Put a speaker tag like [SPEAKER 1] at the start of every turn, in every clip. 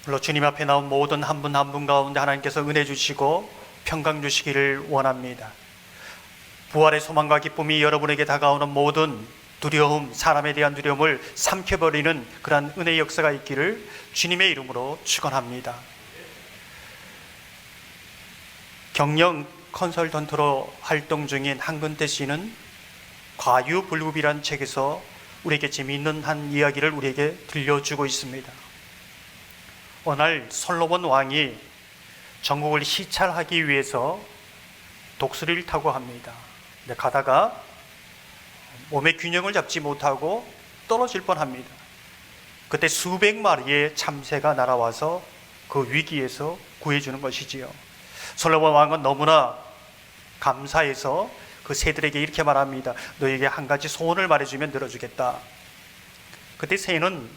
[SPEAKER 1] 물론 주님 앞에 나온 모든 한 분 한 분 가운데 하나님께서 은혜 주시고 평강 주시기를 원합니다. 부활의 소망과 기쁨이 여러분에게 다가오는 모든 두려움, 사람에 대한 두려움을 삼켜버리는 그러한 은혜의 역사가 있기를 주님의 이름으로 축원합니다. 경영 컨설턴트로 활동 중인 한근태 씨는 과유불급이란 책에서 우리에게 재미있는 한 이야기를 우리에게 들려주고 있습니다. 어느 날 솔로몬 왕이 전국을 시찰하기 위해서 독수리를 타고 합니다. 근데 가다가 몸의 균형을 잡지 못하고 떨어질 뻔합니다. 그때 수백 마리의 참새가 날아와서 그 위기에서 구해주는 것이지요. 솔로몬 왕은 너무나 감사해서 그 새들에게 이렇게 말합니다. 너에게 한 가지 소원을 말해주면 들어주겠다. 그때 새는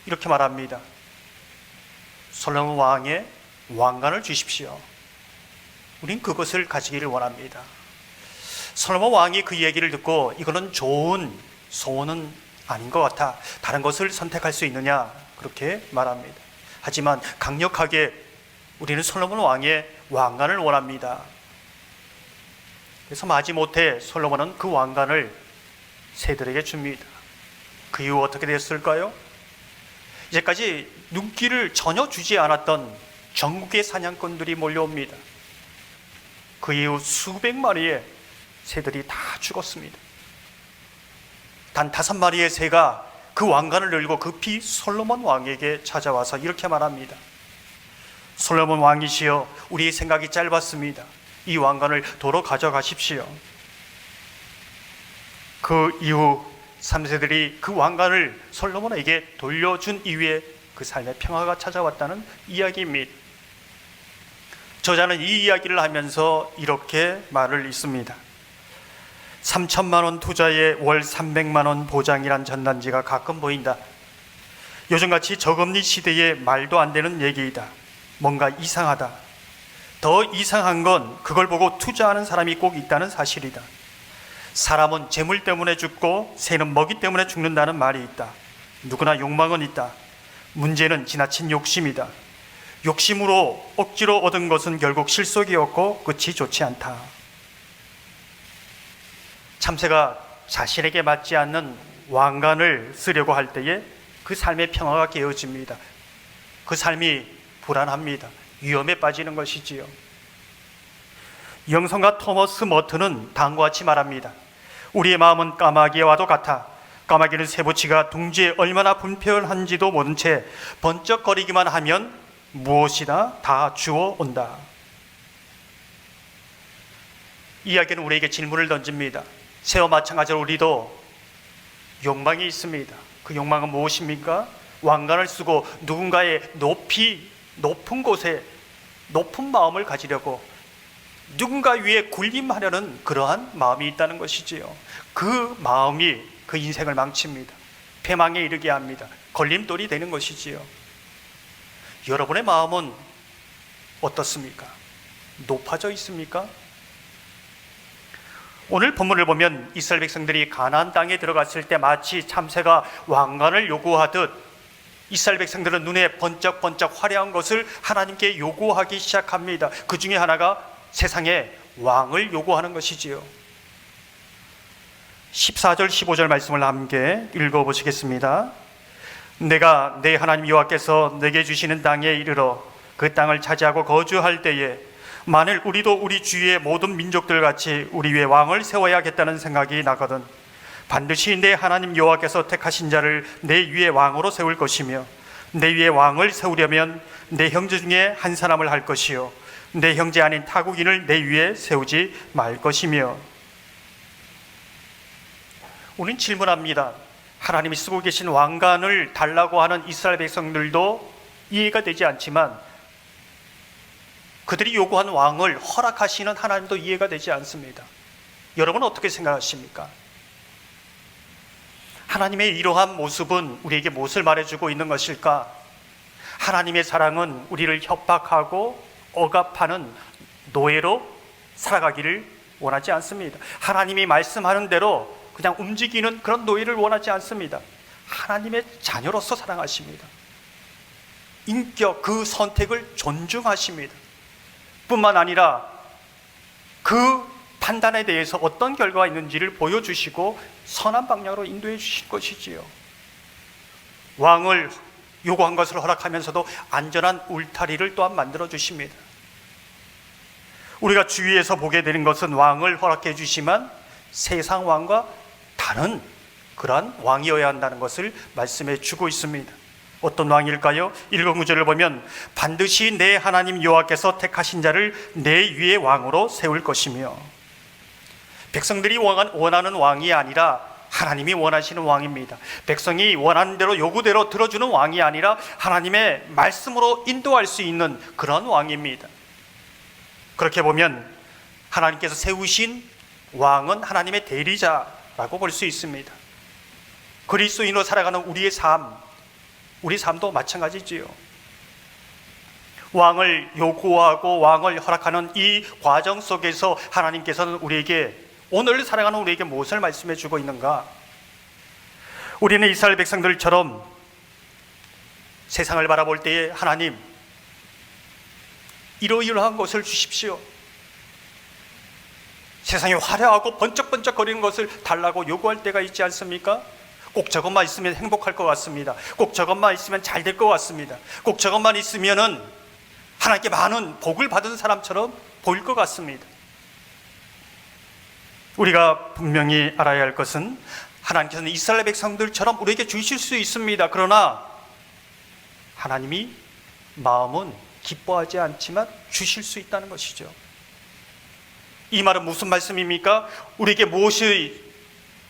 [SPEAKER 1] 이렇게 말합니다. 솔로몬 왕의 왕관을 주십시오. 우린 그것을 가지기를 원합니다. 솔로몬 왕이 그 얘기를 듣고 이거는 좋은 소원은 아닌 것 같아. 다른 것을 선택할 수 있느냐? 그렇게 말합니다. 하지만 강력하게 우리는 솔로몬 왕의 왕관을 원합니다. 그래서 마지못해 솔로몬은 그 왕관을 새들에게 줍니다. 그 이후 어떻게 됐을까요? 이제까지 눈길을 전혀 주지 않았던 전국의 사냥꾼들이 몰려옵니다. 그 이후 수백 마리의 새들이 다 죽었습니다. 단 5마리의 새가 그 왕관을 열고 급히 솔로몬 왕에게 찾아와서 이렇게 말합니다. 솔로몬 왕이시여, 우리의 생각이 짧았습니다. 이 왕관을 도로 가져가십시오. 그 이후 삼세들이 그 왕관을 솔로몬에게 돌려준 이후에 그 삶의 평화가 찾아왔다는 이야기입니다. 저자는 이 이야기를 하면서 이렇게 말을 읽습니다. 3천만 원 투자에 월 300만 원 보장이란 전단지가 가끔 보인다. 요즘같이 저금리 시대에 말도 안 되는 얘기이다. 뭔가 이상하다. 더 이상한 건 그걸 보고 투자하는 사람이 꼭 있다는 사실이다. 사람은 재물 때문에 죽고 새는 먹이 때문에 죽는다는 말이 있다. 누구나 욕망은 있다. 문제는 지나친 욕심이다. 욕심으로 억지로 얻은 것은 결국 실속이었고 끝이 좋지 않다. 참새가 자신에게 맞지 않는 왕관을 쓰려고 할 때에 그 삶의 평화가 깨어집니다. 그 삶이 불안합니다. 위험에 빠지는 것이지요. 영성가 토머스 머튼은 다음과 같이 말합니다. 우리의 마음은 까마귀와도 같아. 까마귀는 쇠붙이가 둥지에 얼마나 분표한지도 모른 채 번쩍거리기만 하면 무엇이나 다 주워온다. 이야기는 우리에게 질문을 던집니다. 새와 마찬가지로 우리도 욕망이 있습니다. 그 욕망은 무엇입니까? 왕관을 쓰고 누군가의 높은 곳에 높은 마음을 가지려고, 누군가 위에 군림하려는 그러한 마음이 있다는 것이지요. 그 마음이 그 인생을 망칩니다. 패망에 이르게 합니다. 걸림돌이 되는 것이지요. 여러분의 마음은 어떻습니까? 높아져 있습니까? 오늘 본문을 보면 이스라엘 백성들이 가나안 땅에 들어갔을 때 마치 참새가 왕관을 요구하듯 이스라엘 백성들은 눈에 번쩍번쩍 화려한 것을 하나님께 요구하기 시작합니다. 그 중에 하나가 세상에 왕을 요구하는 것이지요. 14절 15절 말씀을 함께 읽어보시겠습니다. 내가 내 하나님 여호와께서 내게 주시는 땅에 이르러 그 땅을 차지하고 거주할 때에 만일 우리도 우리 주위의 모든 민족들 같이 우리 위에 왕을 세워야겠다는 생각이 나거든 반드시 내 하나님 여호와께서 택하신 자를 내 위에 왕으로 세울 것이며 내 위에 왕을 세우려면 내 형제 중에 한 사람을 할 것이요 내 형제 아닌 타국인을 내 위에 세우지 말 것이며. 우린 질문합니다. 하나님이 쓰고 계신 왕관을 달라고 하는 이스라엘 백성들도 이해가 되지 않지만 그들이 요구한 왕을 허락하시는 하나님도 이해가 되지 않습니다. 여러분 어떻게 생각하십니까? 하나님의 이러한 모습은 우리에게 무엇을 말해주고 있는 것일까? 하나님의 사랑은 우리를 협박하고 억압하는 노예로 살아가기를 원하지 않습니다. 하나님이 말씀하는 대로 그냥 움직이는 그런 노예를 원하지 않습니다. 하나님의 자녀로서 사랑하십니다. 인격, 그 선택을 존중하십니다. 뿐만 아니라 그 판단에 대해서 어떤 결과가 있는지를 보여주시고 선한 방향으로 인도해 주실 것이지요. 왕을 요구한 것을 허락하면서도 안전한 울타리를 또한 만들어 주십니다. 우리가 주위에서 보게 되는 것은 왕을 허락해 주시면 세상 왕과 다른 그러한 왕이어야 한다는 것을 말씀해 주고 있습니다. 어떤 왕일까요? 1번 구절을 보면 반드시 내 하나님 여호와께서 택하신 자를 내 위에 왕으로 세울 것이며, 백성들이 원하는 왕이 아니라 하나님이 원하시는 왕입니다. 백성이 원하는 대로 요구대로 들어주는 왕이 아니라 하나님의 말씀으로 인도할 수 있는 그런 왕입니다. 그렇게 보면 하나님께서 세우신 왕은 하나님의 대리자라고 볼 수 있습니다. 그리스도인으로 살아가는 우리 삶도 마찬가지지요. 왕을 요구하고 왕을 허락하는 이 과정 속에서 하나님께서는 우리에게, 오늘 살아가는 우리에게 무엇을 말씀해 주고 있는가? 우리는 이스라엘 백성들처럼 세상을 바라볼 때에 하나님, 이러이러한 것을 주십시오. 세상이 화려하고 번쩍번쩍거리는 것을 달라고 요구할 때가 있지 않습니까? 꼭 저것만 있으면 행복할 것 같습니다. 꼭 저것만 있으면 잘 될 것 같습니다. 꼭 저것만 있으면은 하나님께 많은 복을 받은 사람처럼 보일 것 같습니다. 우리가 분명히 알아야 할 것은 하나님께서는 이스라엘 백성들처럼 우리에게 주실 수 있습니다. 그러나 하나님이 마음은 기뻐하지 않지만 주실 수 있다는 것이죠. 이 말은 무슨 말씀입니까? 우리에게 무엇이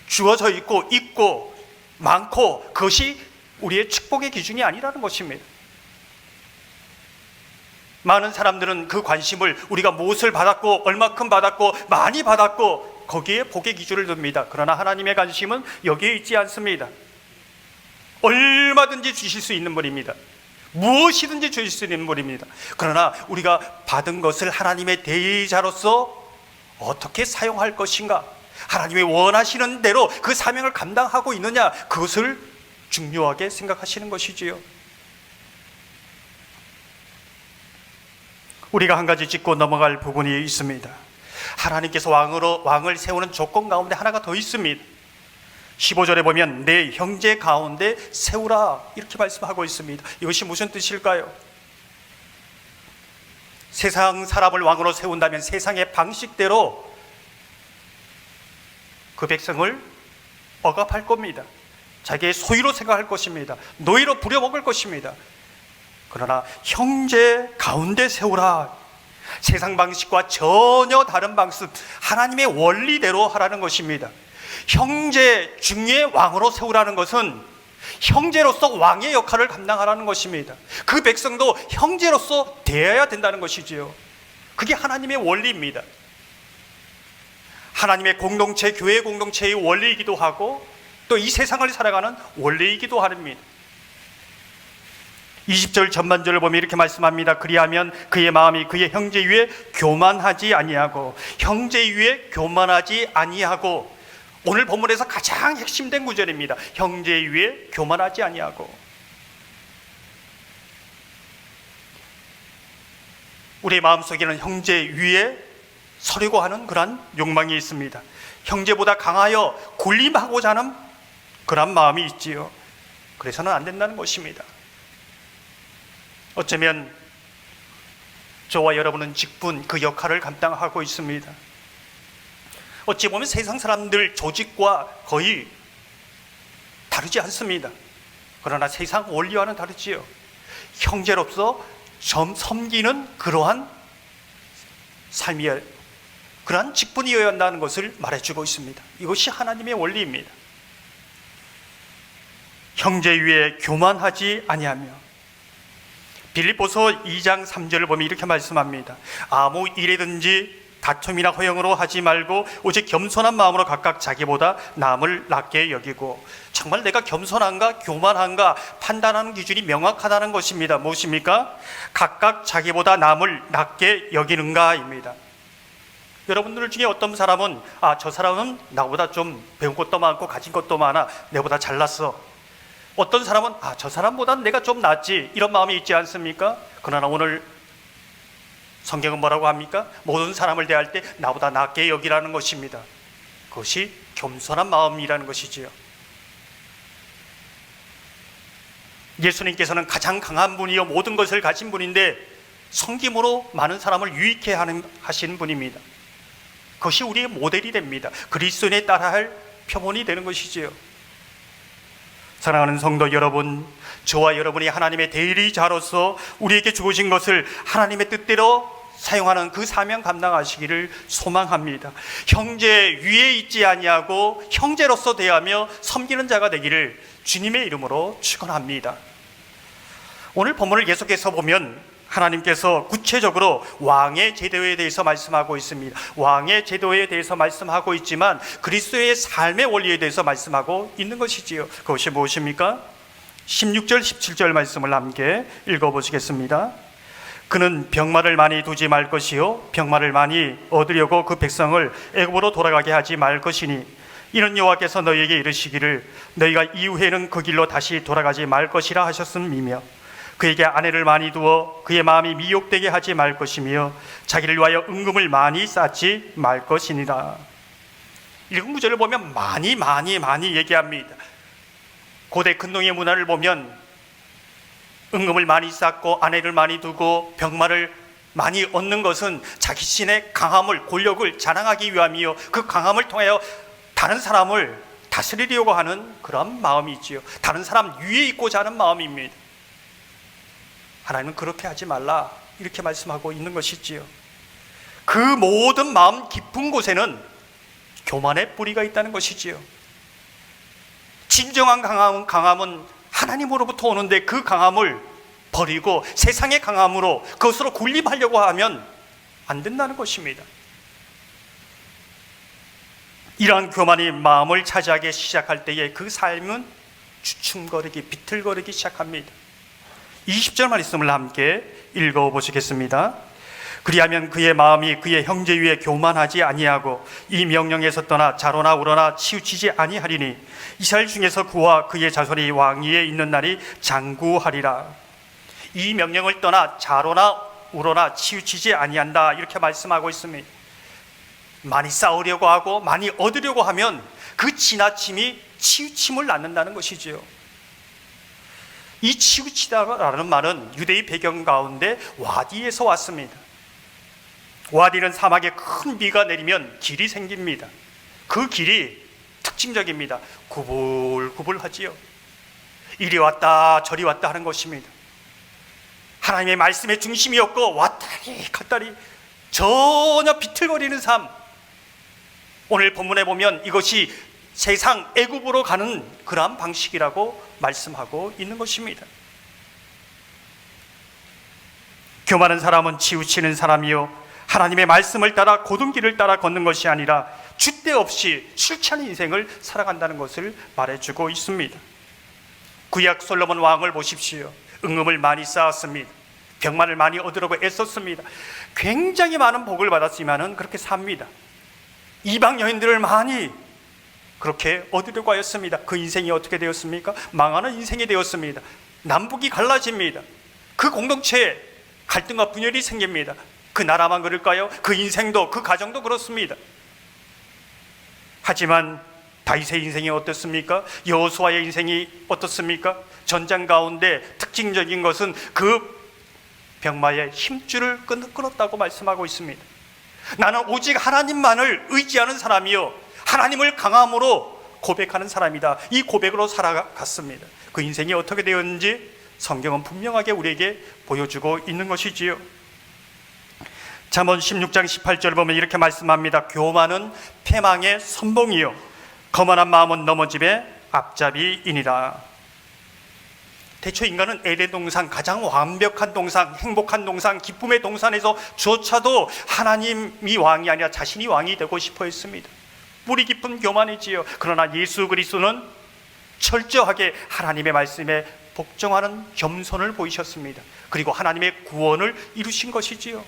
[SPEAKER 1] 주어져 있고 많고 그것이 우리의 축복의 기준이 아니라는 것입니다. 많은 사람들은 그 관심을 우리가 무엇을 받았고 얼마큼 받았고 많이 받았고 거기에 복의 기준을 둡니다. 그러나 하나님의 관심은 여기에 있지 않습니다. 얼마든지 주실 수 있는 분입니다. 무엇이든지 주실 수 있는 분입니다. 그러나 우리가 받은 것을 하나님의 대리자로서 어떻게 사용할 것인가, 하나님이 원하시는 대로 그 사명을 감당하고 있느냐, 그것을 중요하게 생각하시는 것이지요. 우리가 한 가지 짚고 넘어갈 부분이 있습니다. 하나님께서 왕을 세우는 조건 가운데 하나가 더 있습니다. 15절에 보면 내 형제 가운데 세우라, 이렇게 말씀하고 있습니다. 이것이 무슨 뜻일까요? 세상 사람을 왕으로 세운다면 세상의 방식대로 그 백성을 억압할 겁니다. 자기의 소유로 생각할 것입니다. 노예로 부려먹을 것입니다. 그러나 형제 가운데 세우라, 세상 방식과 전혀 다른 방식, 하나님의 원리대로 하라는 것입니다. 형제 중에 왕으로 세우라는 것은 형제로서 왕의 역할을 감당하라는 것입니다. 그 백성도 형제로서 대해야 된다는 것이지요. 그게 하나님의 원리입니다. 하나님의 공동체, 교회 공동체의 원리이기도 하고 또 이 세상을 살아가는 원리이기도 합니다. 20절 전반절을 보면 이렇게 말씀합니다. 그리하면 그의 마음이 그의 형제 위에 교만하지 아니하고, 형제 위에 교만하지 아니하고, 오늘 본문에서 가장 핵심된 구절입니다. 형제 위에 교만하지 아니하고. 우리의 마음속에는 형제 위에 서려고 하는 그러한 욕망이 있습니다. 형제보다 강하여 군림하고자 하는 그런 마음이 있지요. 그래서는 안 된다는 것입니다. 어쩌면 저와 여러분은 직분, 그 역할을 감당하고 있습니다. 어찌 보면 세상 사람들 조직과 거의 다르지 않습니다. 그러나 세상 원리와는 다르지요. 형제로서 섬기는 그러한 삶이어야, 그러한 직분이어야 한다는 것을 말해주고 있습니다. 이것이 하나님의 원리입니다. 형제 위에 교만하지 아니하며. 빌립보서 2장 3절을 보면 이렇게 말씀합니다. 아무 일이든지 다툼이나 허영으로 하지 말고 오직 겸손한 마음으로 각각 자기보다 남을 낮게 여기고. 정말 내가 겸손한가 교만한가 판단하는 기준이 명확하다는 것입니다. 무엇입니까? 각각 자기보다 남을 낮게 여기는가입니다. 여러분들 중에 어떤 사람은 저 사람은 나보다 좀 배운 것도 많고 가진 것도 많아, 내보다 잘났어, 어떤 사람은 저 사람보다는 내가 좀 낫지, 이런 마음이 있지 않습니까? 그러나 오늘 성경은 뭐라고 합니까? 모든 사람을 대할 때 나보다 낫게 여기라는 것입니다. 그것이 겸손한 마음이라는 것이지요. 예수님께서는 가장 강한 분이요 모든 것을 가진 분인데 섬김으로 많은 사람을 유익해 하신 분입니다. 그것이 우리의 모델이 됩니다. 그리스도인에 따라할 표본이 되는 것이지요. 사랑하는 성도 여러분, 저와 여러분이 하나님의 대리자로서 우리에게 주어진 것을 하나님의 뜻대로 사용하는 그 사명 감당하시기를 소망합니다. 형제 위에 있지 아니하고 형제로서 대하며 섬기는 자가 되기를 주님의 이름으로 축원합니다. 오늘 본문을 계속해서 보면 하나님께서 구체적으로 왕의 제도에 대해서 말씀하고 있습니다. 왕의 제도에 대해서 말씀하고 있지만 그리스도의 삶의 원리에 대해서 말씀하고 있는 것이지요. 그것이 무엇입니까? 16절 17절 말씀을 함께 읽어보시겠습니다. 그는 병마를 많이 두지 말 것이요 병마를 많이 얻으려고 그 백성을 애굽으로 돌아가게 하지 말 것이니 이는 여호와께서 너희에게 이르시기를 너희가 이후에는 그 길로 다시 돌아가지 말 것이라 하셨음이며 그에게 아내를 많이 두어 그의 마음이 미혹되게 하지 말 것이며 자기를 위하여 은금을 많이 쌓지 말 것이니라. 읽은 구절을 보면 많이 얘기합니다. 고대 근동의 문화를 보면 은금을 많이 쌓고 아내를 많이 두고 병마를 많이 얻는 것은 자기 신의 강함을, 권력을 자랑하기 위함이요 그 강함을 통하여 다른 사람을 다스리려고 하는 그런 마음이 있지요. 다른 사람 위에 있고자 하는 마음입니다. 하나님은 그렇게 하지 말라 이렇게 말씀하고 있는 것이지요. 그 모든 마음 깊은 곳에는 교만의 뿌리가 있다는 것이지요. 진정한 강함은 하나님으로부터 오는데 그 강함을 버리고 세상의 강함으로 그것으로 군림하려고 하면 안 된다는 것입니다. 이러한 교만이 마음을 차지하기 시작할 때에 그 삶은 주춤거리기, 비틀거리기 시작합니다. 20절 말씀을 함께 읽어보시겠습니다. 그리하면 그의 마음이 그의 형제 위에 교만하지 아니하고 이 명령에서 떠나 자로나 우로나 치우치지 아니하리니 이스라엘 중에서 그와 그의 자손이 왕위에 있는 날이 장구하리라. 이 명령을 떠나 자로나 우로나 치우치지 아니한다 이렇게 말씀하고 있습니다. 많이 싸우려고 하고 많이 얻으려고 하면 그 지나침이 치우침을 낳는다는 것이지요. 이 치우치다라는 말은 유대의 배경 가운데 와디에서 왔습니다. 와디는 사막에 큰 비가 내리면 길이 생깁니다. 그 길이 특징적입니다. 구불구불하지요. 이리 왔다 저리 왔다 하는 것입니다. 하나님의 말씀의 중심이었고 왔다리 갔다리 전혀 비틀거리는 삶. 오늘 본문에 보면 이것이 세상 애굽으로 가는 그러한 방식이라고 말씀하고 있는 것입니다. 교만한 사람은 치우치는 사람이요 하나님의 말씀을 따라 고든 길을 따라 걷는 것이 아니라 줏대 없이 술 취한 인생을 살아간다는 것을 말해주고 있습니다. 구약 솔로몬 왕을 보십시오. 은금을 많이 쌓았습니다. 병마를 많이 얻으려고 애썼습니다. 굉장히 많은 복을 받았지만은 그렇게 삽니다. 이방 여인들을 많이 그렇게 얻으려고 하였습니다. 그 인생이 어떻게 되었습니까? 망하는 인생이 되었습니다. 남북이 갈라집니다. 그 공동체에 갈등과 분열이 생깁니다. 그 나라만 그럴까요? 그 인생도 그 가정도 그렇습니다. 하지만 다윗의 인생이 어떻습니까? 여호수아의 인생이 어떻습니까? 전장 가운데 특징적인 것은 그 병마의 힘줄을 끊었다고 말씀하고 있습니다. 나는 오직 하나님만을 의지하는 사람이요 하나님을 강함으로 고백하는 사람이다. 이 고백으로 살아갔습니다. 그 인생이 어떻게 되었는지 성경은 분명하게 우리에게 보여주고 있는 것이지요. 잠언 16장 18절 보면 이렇게 말씀합니다. 교만은 패망의 선봉이요 거만한 마음은 넘어짐의 앞잡이이니라. 대초 인간은 에덴 동산, 가장 완벽한 동산, 행복한 동산, 기쁨의 동산에서조차도 하나님이 왕이 아니라 자신이 왕이 되고 싶어 했습니다. 뿌리 깊은 교만이지요. 그러나 예수 그리스도는 철저하게 하나님의 말씀에 복종하는 겸손을 보이셨습니다. 그리고 하나님의 구원을 이루신 것이지요.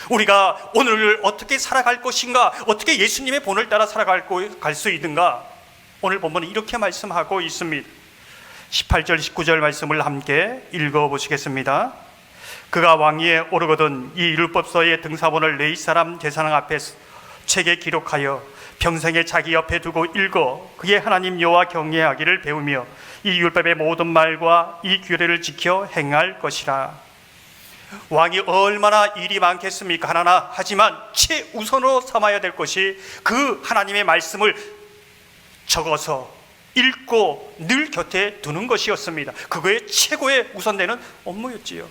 [SPEAKER 1] 우리가 오늘을 어떻게 살아갈 것인가, 어떻게 예수님의 본을 따라 살아갈 수 있는가, 오늘 본문은 이렇게 말씀하고 있습니다. 18절 19절 말씀을 함께 읽어보시겠습니다. 그가 왕위에 오르거든 이 율법서의 등사본을 레위 사람 제사장 앞에 책에 기록하여 평생에 자기 옆에 두고 읽어 그의 하나님 여호와 경외하기를 배우며 이 율법의 모든 말과 이 규례를 지켜 행할 것이라. 왕이 얼마나 일이 많겠습니까? 하나나. 하지만 최우선으로 삼아야 될 것이 그 하나님의 말씀을 적어서 읽고 늘 곁에 두는 것이었습니다. 그거의 최고의 우선되는 업무였지요.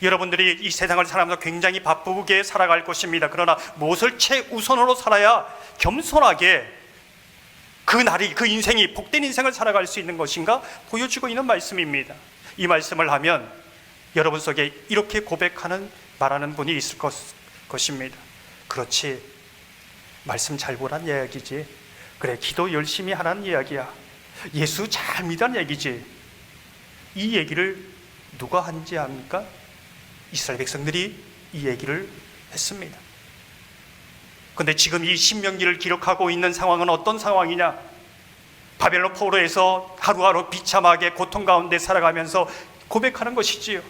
[SPEAKER 1] 여러분들이 이 세상을 살아가면서 굉장히 바쁘게 살아갈 것입니다. 그러나 무엇을 최우선으로 살아야 겸손하게 그 날이, 그 인생이 복된 인생을 살아갈 수 있는 것인가 보여주고 있는 말씀입니다. 이 말씀을 하면 여러분 속에 이렇게 고백하는, 말하는 분이 있을 것입니다. 그렇지, 말씀 잘 보란 이야기지. 그래, 기도 열심히 하라는 이야기야. 예수 잘 믿으란 얘기지. 이 얘기를 누가 한지 압니까? 이스라엘 백성들이 이 얘기를 했습니다. 그런데 지금 이 신명기를 기록하고 있는 상황은 어떤 상황이냐? 바벨론 포로에서 하루하루 비참하게 고통 가운데 살아가면서 고백하는 것이지요.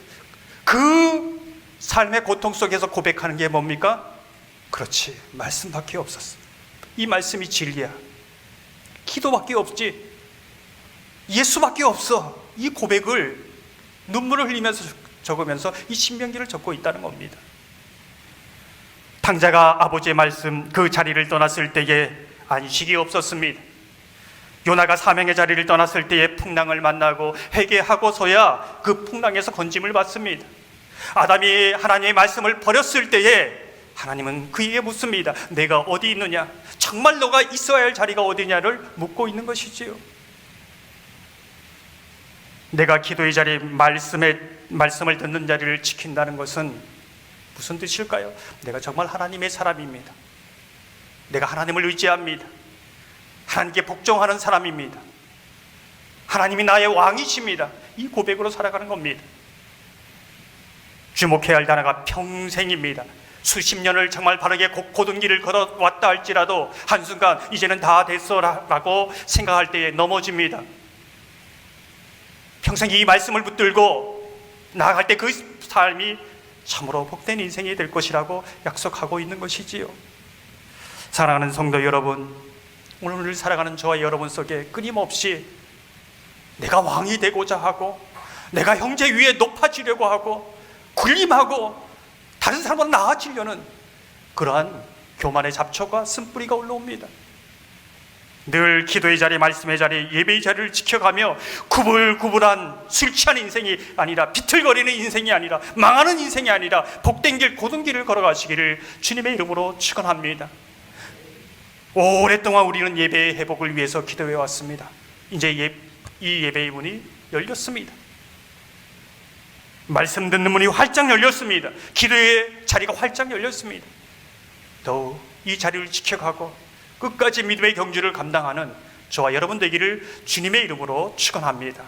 [SPEAKER 1] 그 삶의 고통 속에서 고백하는 게 뭡니까? 그렇지, 말씀밖에 없었어. 이 말씀이 진리야. 기도밖에 없지, 예수밖에 없어. 이 고백을 눈물을 흘리면서 적으면서 이 신명기를 적고 있다는 겁니다. 탕자가 아버지의 말씀 그 자리를 떠났을 때에 안식이 없었습니다. 요나가 사명의 자리를 떠났을 때에 풍랑을 만나고 회개하고서야 그 풍랑에서 건짐을 받습니다. 아담이 하나님의 말씀을 버렸을 때에 하나님은 그에게 묻습니다. 내가 어디 있느냐? 정말 너가 있어야 할 자리가 어디냐를 묻고 있는 것이지요. 내가 기도의 자리, 말씀을 듣는 자리를 지킨다는 것은 무슨 뜻일까요? 내가 정말 하나님의 사람입니다. 내가 하나님을 의지합니다. 하나님께 복종하는 사람입니다. 하나님이 나의 왕이십니다. 이 고백으로 살아가는 겁니다. 주목해야 할 단어가 평생입니다. 수십 년을 정말 바르게 고든 길을 걸어왔다 할지라도 한순간 이제는 다 됐어라고 생각할 때에 넘어집니다. 평생 이 말씀을 붙들고 나아갈 때 그 삶이 참으로 복된 인생이 될 것이라고 약속하고 있는 것이지요. 사랑하는 성도 여러분, 오늘 살아가는 저와 여러분 속에 끊임없이 내가 왕이 되고자 하고, 내가 형제 위에 높아지려고 하고, 군림하고 다른 사람보다 나아지려는 그러한 교만의 잡초가 쓴뿌리가 올라옵니다. 늘 기도의 자리, 말씀의 자리, 예배의 자리를 지켜가며 구불구불한 술 취한 인생이 아니라, 비틀거리는 인생이 아니라, 망하는 인생이 아니라 복된 길, 고든 길을 걸어가시기를 주님의 이름으로 축원합니다. 오랫동안 우리는 예배의 회복을 위해서 기도해 왔습니다. 이제 이 예배의 문이 열렸습니다. 말씀 듣는 문이 활짝 열렸습니다. 기도의 자리가 활짝 열렸습니다. 더욱 이 자리를 지켜가고 끝까지 믿음의 경주를 감당하는 저와 여러분 되기를 주님의 이름으로 축원합니다.